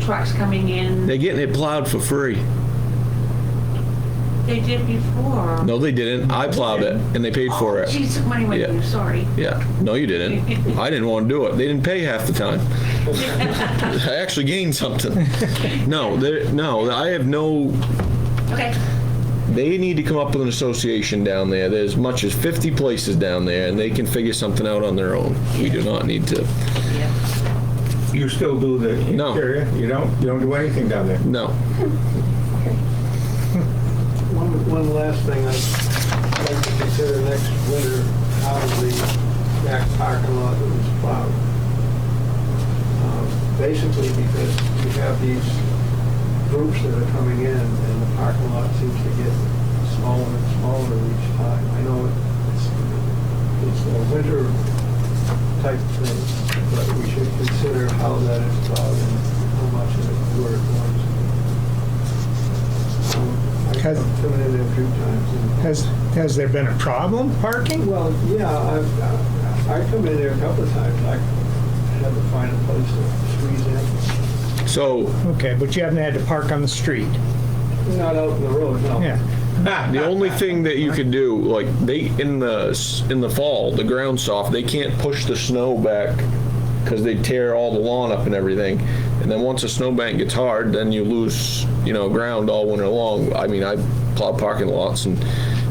trucks coming in, They're getting it plowed for free. they did before. No, they didn't, I plowed it, and they paid for it. Geez, money went Yeah. to you, sorry. Yeah, no, you didn't. I didn't want to do it. They didn't pay half the time. I actually gained something. No, I have no. Okay. They need to come up with an association down there. There's as much as 50 places down there, and they can figure something out on their own. We do not need to. Yeah. You still do the No. interior? You don't do anything down there? No. One last thing, I'd like to consider next winter how the back parking lot that was plowed. Basically because we have these groups that are coming in and the parking lot seems to get smaller and smaller each time. I know it's a winter type thing, but we should consider how that is plowed and how much of it where it goes. I've come in there a few times. And, Has there been a problem parking? well, yeah, I've come in there a couple of times. I had to find a place to squeeze in. So Okay, but you haven't had to park on the street. Not out in the road, no. Yeah. the only thing that you could do, like in the fall, the ground's soft. They can't push the snow back because they tear all the lawn up and everything. And then once a snowbank gets hard, then you lose, ground all winter long. I mean, I plow parking lots, and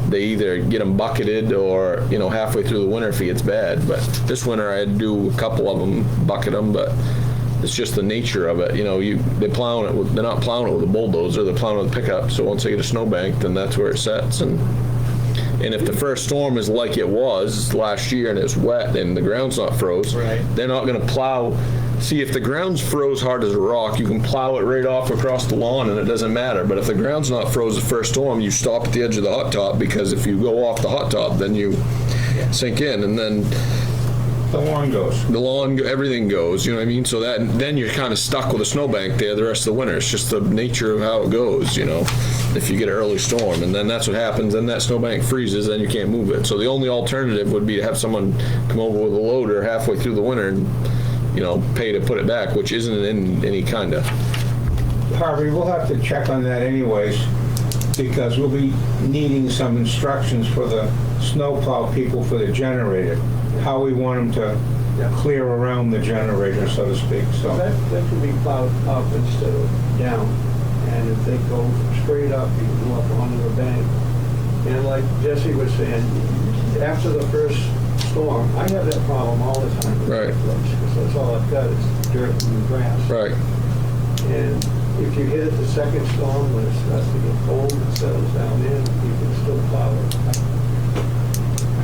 they either get them bucketed or, halfway through the winter if it gets bad. But this winter I had to do a couple of them, bucket them, but it's just the nature of it. They're plowing it they're not plowing it with a bulldozer, they're plowing it with a pickup. So once they get a snowbank, then that's where it sets. And if the first storm is like it was last year and it's wet and the ground's not froze, Right. they're not going to plow. See, if the ground's froze hard as a rock, you can plow it right off across the lawn and it doesn't matter. But if the ground's not froze the first storm, you stop at the edge of the hot top, because if you go off the hot top, then you sink in. And then The lawn goes. the lawn, everything goes, you know what I mean? So that, then you're kind of stuck with a snowbank there the rest of the winter. It's just the nature of how it goes, you know, if you get an early storm. And then that's what happens, then that snowbank freezes, then you can't move it. So the only alternative would be to have someone come over with a loader halfway through the winter and, you know, pay to put it back, which isn't in any kind of. Harvey, we'll have to check on that anyways, because we'll be needing some instructions for the snowplow people for the generator, how we want them to clear around the generator, so to speak, so. That can be plowed up instead of down. And if they go straight up, you can go up onto the bank. And like Jesse was saying, after the first storm, I have that problem all the time. Right. Because that's all I've got is dirt and grass. Right. And if you hit it the second storm, when it starts to get cold and settles down in, you can still plow it.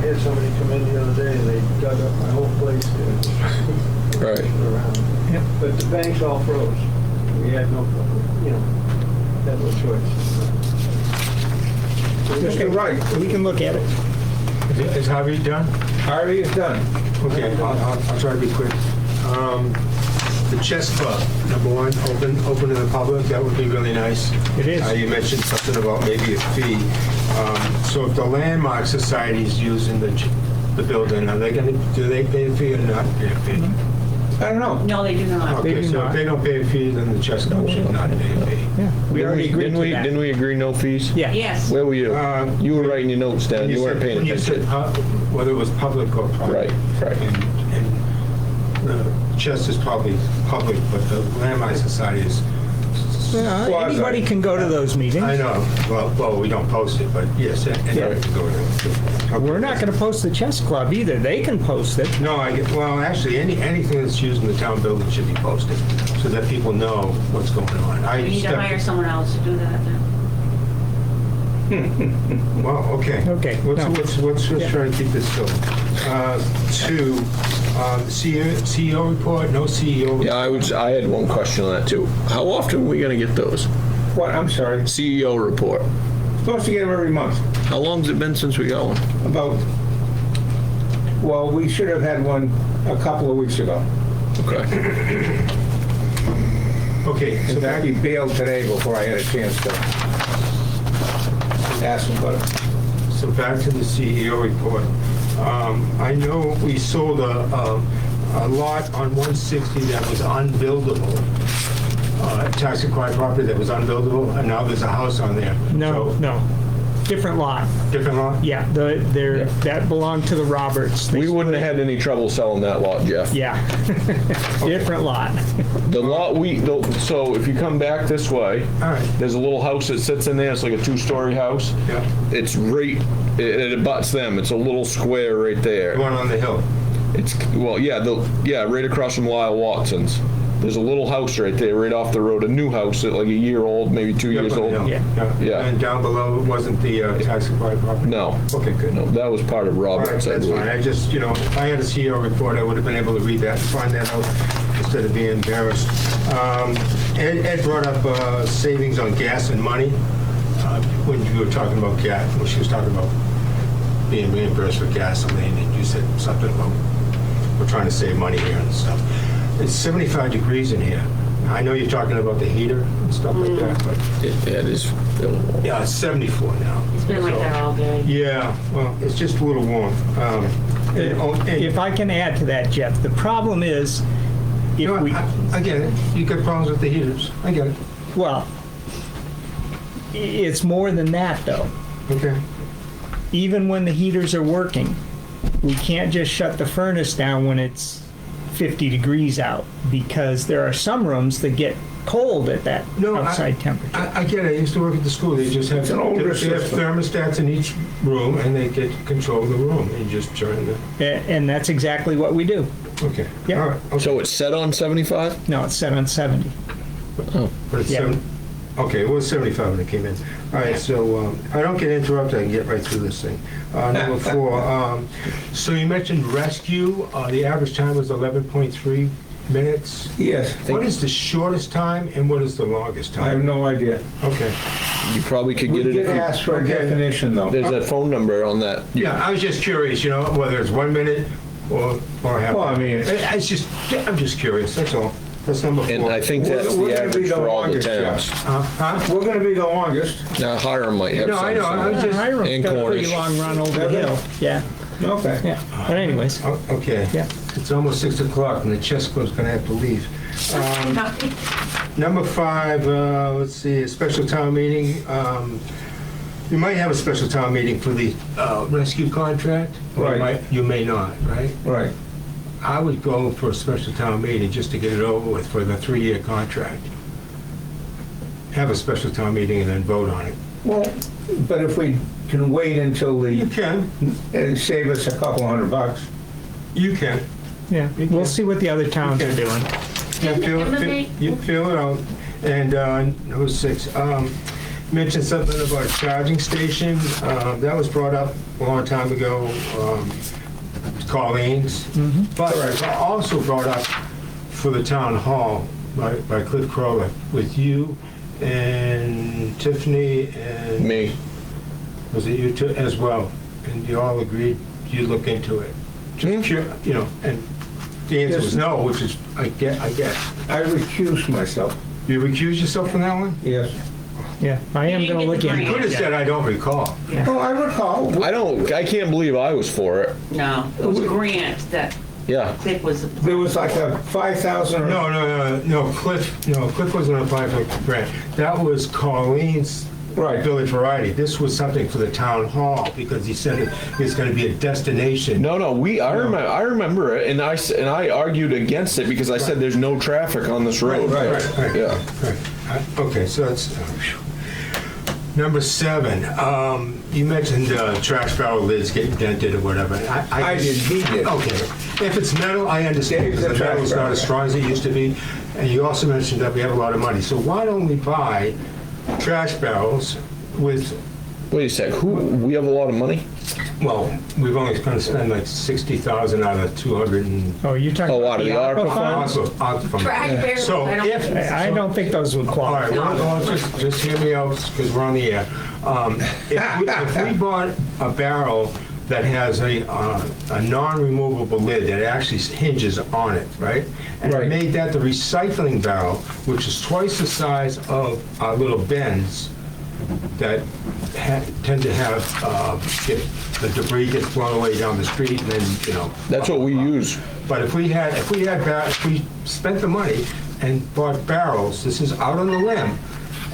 I had somebody come in the other day and they dug up my whole place there. Right. Around. Yep. But the banks all froze. We had no, had no choice. Mr. Wright, We can look at it. Is Harvey done? Harvey is done. Okay, I'll try to be quick. The chess club, number one, open to the public, that would be really nice. It is. You mentioned something about maybe a fee. So if the Landmark Society is using the building, are they do they pay a fee or not pay a fee? I don't know. No, they do not. Okay, do so not. if they don't pay a fee, then the chess club should not pay a fee. Yeah, we already agreed to that. Didn't we agree no fees? Yeah. Yes. Where were you? Uh, You were writing your notes down, you weren't paying When you said attention. whether it was public or private. Right. And the chess is probably public, but the Landmark Society is. Yeah, anybody can go to those meetings. I know. Well, we don't post it, but yes, anybody can go to it. We're not going to post the chess club either. They can post it. No, well, actually, anything that's used in the town building should be posted, so that people know what's going on. We need to hire someone else to do that then. Well, okay. Okay, no. Let's Yeah. try to keep this going. Two, CEO report, no CEO. Yeah, I had one question on that too. How often are we gonna get those? What, I'm sorry. CEO report. Supposed to get them every month. How long's it been since we got one? About, well, we should have had one a couple of weeks ago. Okay. Okay, so In fact, back, he bailed today before I had a chance to ask him about it. so back to the CEO report. I know we sold a lot on 160 that was unbuildable, tax acquired property that was unbuildable, and now there's a house on there. No, So, no. Different lot. different lot? Yeah, that belonged to the Roberts. They We wouldn't have had any trouble selling that lot, Jeff. Yeah. Different lot. The lot so if you come back this way, All right. there's a little house that sits in there. It's like a 2-story house. Yeah. It's it abuts them. It's a little square right The there. one on the hill. It's, well, yeah, right across from Lyle Watson's. There's a little house right there, right off the road, a new house, like a year old, maybe 2 years old. Yeah. Yeah. And down below wasn't the tax acquired property? No. Okay, good. No, that was part of All right, Robert's, I that's fine. believe. I just, if I had a CEO report, I would have been able to read that and find that out instead of being embarrassed. Ed brought up savings on gas and money when you were talking about gas, when she was talking about being reimbursed for gasoline, and you said something about we're trying to save money here and stuff. It's 75 degrees in here. I know you're talking about the heater and stuff like that, but It is fillable. yeah, it's 74 now. It's been like So- that all day. Yeah, well, it's just a little warm. If I can add to that, Jeff, the problem is if No, we, I get it. You got problems with the heaters. I get it. well, it's more than that though. Okay. Even when the heaters are working, we can't just shut the furnace down when it's 50 degrees out because there are some rooms that get cold at that outside temperature. I get it. I used to work at the school. They just have, an older they have system. thermostats in each room, and they get control of the room. And you just turn the. And that's exactly what we do. Okay. Yeah. All right. Okay. So it's set on 75? No, it's set on 70. But it's yeah. Okay, it was 75 when it came in. All right, so if I don't get interrupted, I can get right through this thing. Number 4, so you mentioned rescue. The average time was 11.3 minutes. Yes, What is the shortest time and what is the longest I have time? no idea. Okay. You probably could We get it did if you, ask for a definition, though. there's that phone number on that. Yeah, I was just curious, whether it's 1 minute or have? Well, I mean, It's just, I'm just curious, that's all. That's number 4. And I think that's We're the gonna be average the for all the longest, towns. Jeff. We're gonna be the longest. Now Hiram might have No, I know, I was some. just, Hiram's in got a pretty Cornish. long run over the hill. Yeah, Okay. yeah. But anyways, okay. Yeah. It's almost 6 o'clock and the chess club's gonna have to leave. Number 5, let's see, a special town meeting. You might have a special town meeting for the rescue contract. Or Right. You may not, right? Right. I would go for a special town meeting just to get it over with for the 3-year contract. Have a special town meeting and then vote on it. Well, but if we can wait until You the, can, and save us a couple $100. you can. yeah, we'll see what the other towns are doing. Yeah, you feel it out. And number 6, mentioned something about a charging station. That was brought up a long time ago, Colleen's. But it was also brought up for the town hall by Cliff Crowley with you and Tiffany and... Me. Was it you two as well? And you all agreed you'd look into it? Just you know, and the answer was no, which is, I guess. I recused myself. You recuse yourself from that one? Yes. Yeah, I am gonna look You into could have it. said, I don't recall. Oh, I recall. I can't believe I was for it. No, it was a grant that Yeah. Cliff was. There was like a 5,000 or... No, Cliff wasn't applying for a grant. That was Colleen's Right. Village Variety. This was something for the town hall because he said it's going to be a destination. No, I remember it, and I argued against it because I said there's no traffic on this road. Right. Yeah. Right. Okay, so that's number 7. You mentioned trash barrel lids getting dented or whatever. I did, he did. Okay, if it's metal, I understand because the metal is not as strong as it used to be. And you also mentioned that we have a lot of money. So why don't we buy trash barrels with, Wait a sec. We have a lot of money? well, we've only going to spend like 60,000 out of 200 and Oh, you're talking Oh, about out of the the ARPA ARPA fund? funds? also out from. Trash barrels, So I don't- if. I don't think those would All qualify. right, well, just hear me out, because we're on the air. If we bought a barrel that has a non-removable lid that actually hinges on it, right? And Right. made that the recycling barrel, which is twice the size of our little bins that tend to have, the debris gets blown away down the street and then, you know. That's what we use. But if we spent the money and bought barrels, this is out on the limb,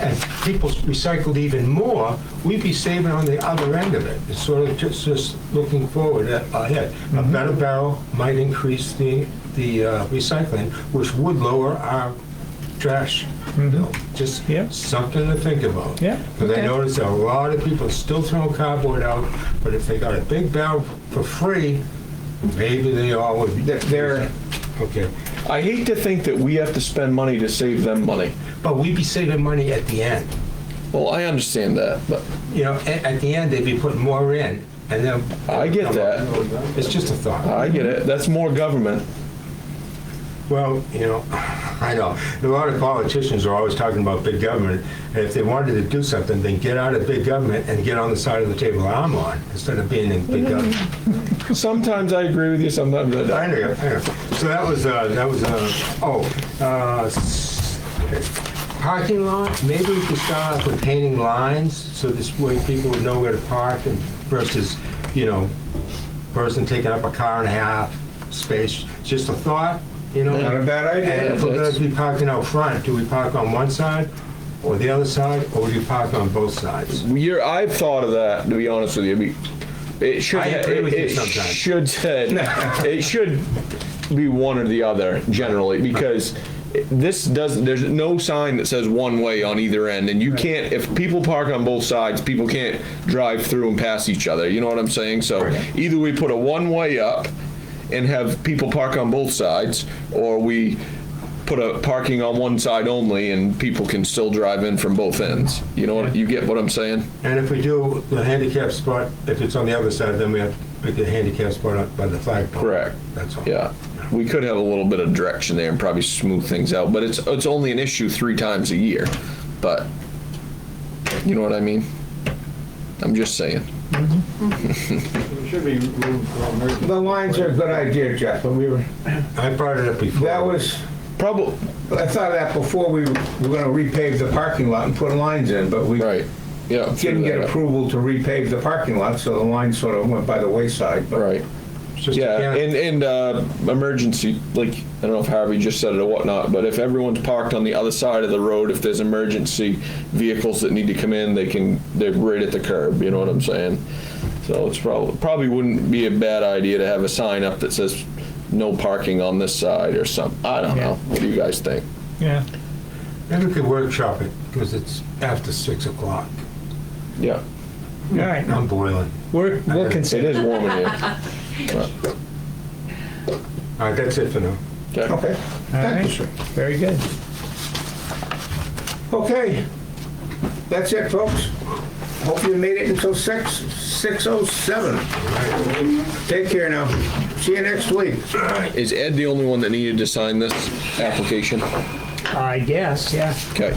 and people recycled even more, we'd be saving on the other end of it. It's sort of just looking forward ahead. A better barrel might increase the recycling, which would lower our trash bill. Just Yeah. something to think about. Yeah, Because I okay. noticed that a lot of people still throwing cardboard out, but if they got a big barrel for free, maybe they all would be. They're- Okay. I hate to think that we have to spend money to save them money. But we'd be saving money at the end. Well, I understand that, but You know, at the end, they'd be putting more in, and then. I get that. It's just a thought. I get it. That's more government. Well, you know, I know. A lot of politicians are always talking about big government, and if they wanted to do something, then get out of big government and get on the side of the table I'm on, instead of being in big government. Sometimes I agree with you, sometimes I don't. I know. So that was, parking lot, maybe we could start off with painting lines, so this way people would know where to park and versus, you know, person taking up a car and a half space. Just a thought, you know? Not a bad idea. And if we're gonna be parking out front, do we park on one side or the other side, or do we park on both sides? I've thought of that, to be honest with you. It should. I agree with you it sometimes. It should be one or the other generally, because there's no sign that says one way on either end, and you can't, if people park on both sides, people can't drive through and pass each other, you know what I'm saying? So either we put a one way up and have people park on both sides, or we put a parking on one side only and people can still drive in from both ends. You know what, you get what I'm saying? And if we do the handicap spot, if it's on the other side, then we have to pick the handicap spot up by the flagpole. Correct. That's all. Yeah. We could have a little bit of direction there and probably smooth things out, but it's only an issue 3 times a year. But you know what I mean? I'm just saying. There should be room for emergency. The lines are a good idea, Jeff, but we were, I brought it up before. that was, Probably, I thought of that before we were gonna repave the parking lot and put lines in, but we right, yeah. didn't get approval to repave the parking lot, so the line sort of went by the wayside, but Right. It's just, Yeah, again, and emergency, like, I don't know if Harvey just said it or whatnot, but if everyone's parked on the other side of the road, if there's emergency vehicles that need to come in, they're right at the curb, you know what I'm saying? So it's probably wouldn't be a bad idea to have a sign up that says, no parking on this side or something. I don't know. What do you guys think? Yeah. maybe we could workshop it, because it's after 6 o'clock. Yeah, All right. I'm boiling. We'll it consider. is warm in here. All right, that's it for now. Okay. okay. All Thank right. you, sir. Very good. Okay, that's it, folks. Hope you made it until 6:07. Take care now. See you next week. Is Ed the only one that needed to sign this application? I guess, yeah. Okay.